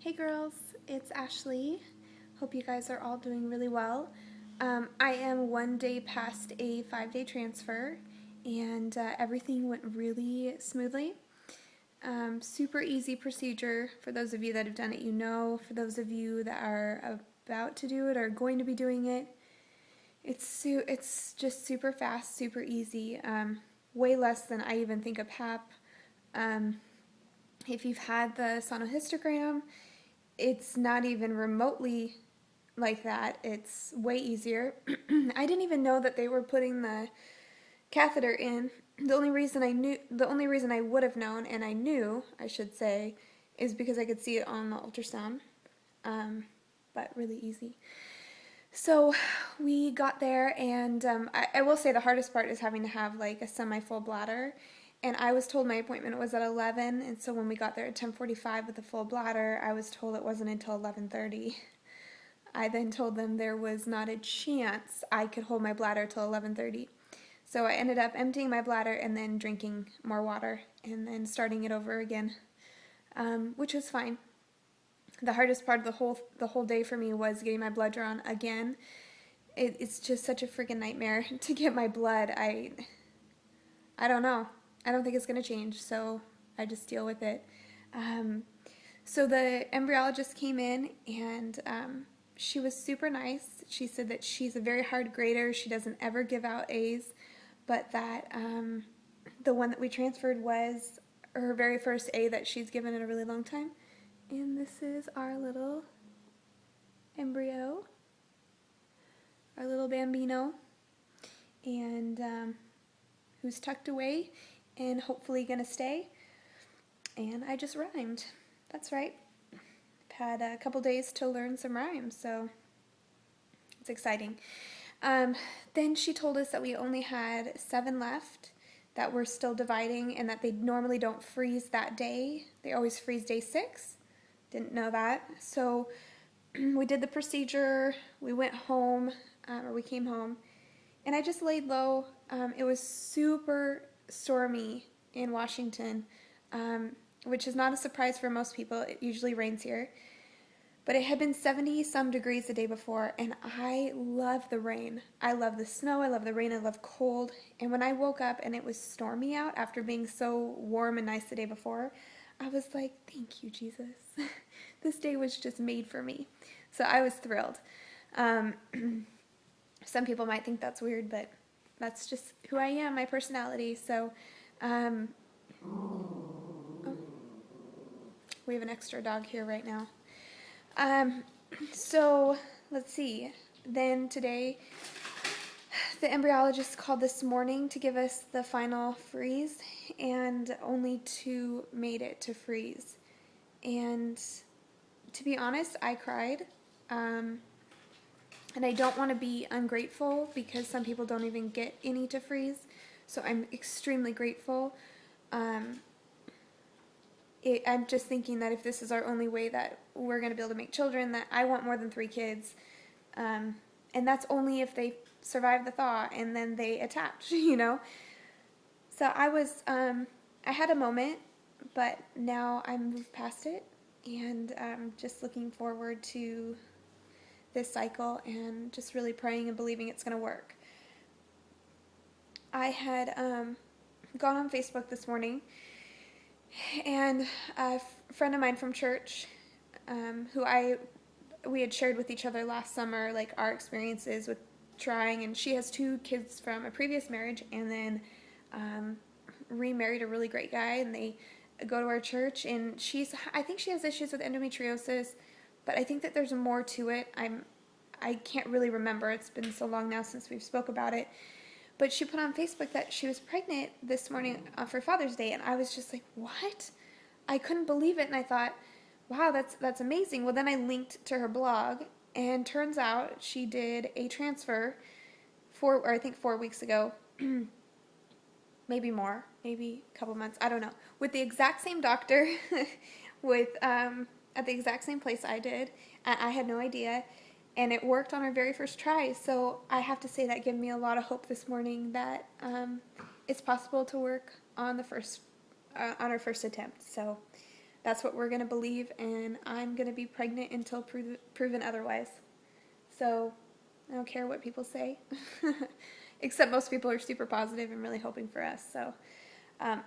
Hey girls, it's Ashley. Hope you guys are all doing really well. I am 1 day past a 5-day transfer, and everything went really smoothly. Super easy procedure. For those of you that have done it, you know. For those of you that are about to do it or going to be doing it, it's just super fast, super easy. Way less than I even think a PAP. If you've had the sonohystogram, it's not even remotely like that. It's way easier. I didn't even know that they were putting the catheter in. The only reason I would have known, and I knew, I should say, is because I could see it on the ultrasound. But really easy. So we got there, and I will say the hardest part is having to have like a semi-full bladder. And I was told my appointment was at 11, and so when we got there at 10:45 with a full bladder, I was told it wasn't until 11:30. I then told them there was not a chance I could hold my bladder till 11:30. So I ended up emptying my bladder and then drinking more water and then starting it over again, which was fine. The hardest part of the whole day for me was getting my blood drawn again. It's just such a freaking nightmare to get my blood. I don't know. I don't think it's going to change, so I just deal with it. So the embryologist came in, and she was super nice. She said that she's a very hard grader. She doesn't ever give out A's, but that the one that we transferred was her very first A that she's given in a really long time. And this is our little embryo, our little bambino, and who's tucked away and hopefully going to stay. And I just rhymed. That's right. I've had a couple days to learn some rhymes, so it's exciting. Then she told us that we only had 7 left, that we're still dividing, and that they normally don't freeze that day. They always freeze day 6. Didn't know that. So we did the procedure. We went home, or we came home, and I just laid low. It was super stormy in Washington, which is not a surprise for most people. It usually rains here. But it had been 70 some degrees the day before, and I love the rain. I love the snow, I love the rain, I love cold. And when I woke up and it was stormy out after being so warm and nice the day before, I was like, thank you, Jesus. This day was just made for me. So I was thrilled. Some people might think that's weird, but that's just who I am, my personality. So oh, we have an extra dog here right now. So let's see. Then today, the embryologist called this morning to give us the final freeze, and only 2 made it to freeze. And to be honest, I cried. And I don't want to be ungrateful because some people don't even get any to freeze. So I'm extremely grateful. I'm just thinking that if this is our only way that we're going to be able to make children, that I want more than 3 kids. And that's only if they survive the thaw and then they attach, you know. So I had a moment, but now I'm moved past it, and I'm just looking forward to this cycle and just really praying and believing it's going to work. I had gone on Facebook this morning, and a friend of mine from church, we had shared with each other last summer, like our experiences with trying, and she has 2 kids from a previous marriage, and then remarried a really great guy, and they go to our church, and I think she has issues with endometriosis, but I think that there's more to it. I can't really remember. It's been so long now since we've spoke about it. But she put on Facebook that she was pregnant this morning for Father's Day, and I was just like, what? I couldn't believe it, and I thought, wow, that's amazing. Well, then I linked to her blog, and turns out she did a transfer 4 weeks ago, maybe more, maybe a couple months, I don't know, with the exact same doctor, at the exact same place I did. I had no idea. And it worked on our very first try. So I have to say that gave me a lot of hope this morning that it's possible to work on our first attempt. So that's what we're going to believe, and I'm going to be pregnant until proven otherwise. So I don't care what people say, except most people are super positive and really hoping for us. So, um,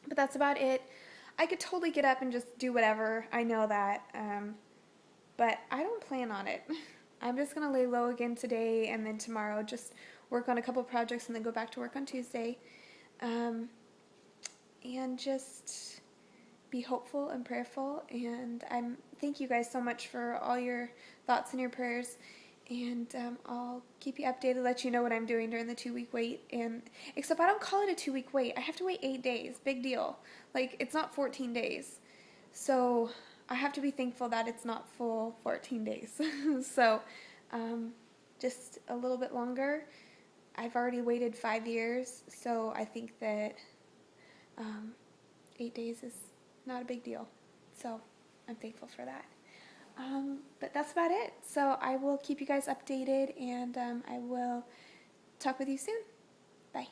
but that's about it. I could totally get up and just do whatever. I know that, but I don't plan on it. I'm just gonna lay low again today, and then tomorrow just work on a couple projects, and then go back to work on Tuesday, and just be hopeful and prayerful. And thank you guys so much for all your thoughts and your prayers. And I'll keep you updated, let you know what I'm doing during the 2-week wait. And except I don't call it a 2-week wait. I have to wait 8 days. Big deal. Like, it's not 14 days. So I have to be thankful that it's not full 14 days. So just a little bit longer. I've already waited 5 years, so I think that 8 days is not a big deal. So I'm thankful for that. But that's about it. So I will keep you guys updated, and I will talk with you soon. Bye.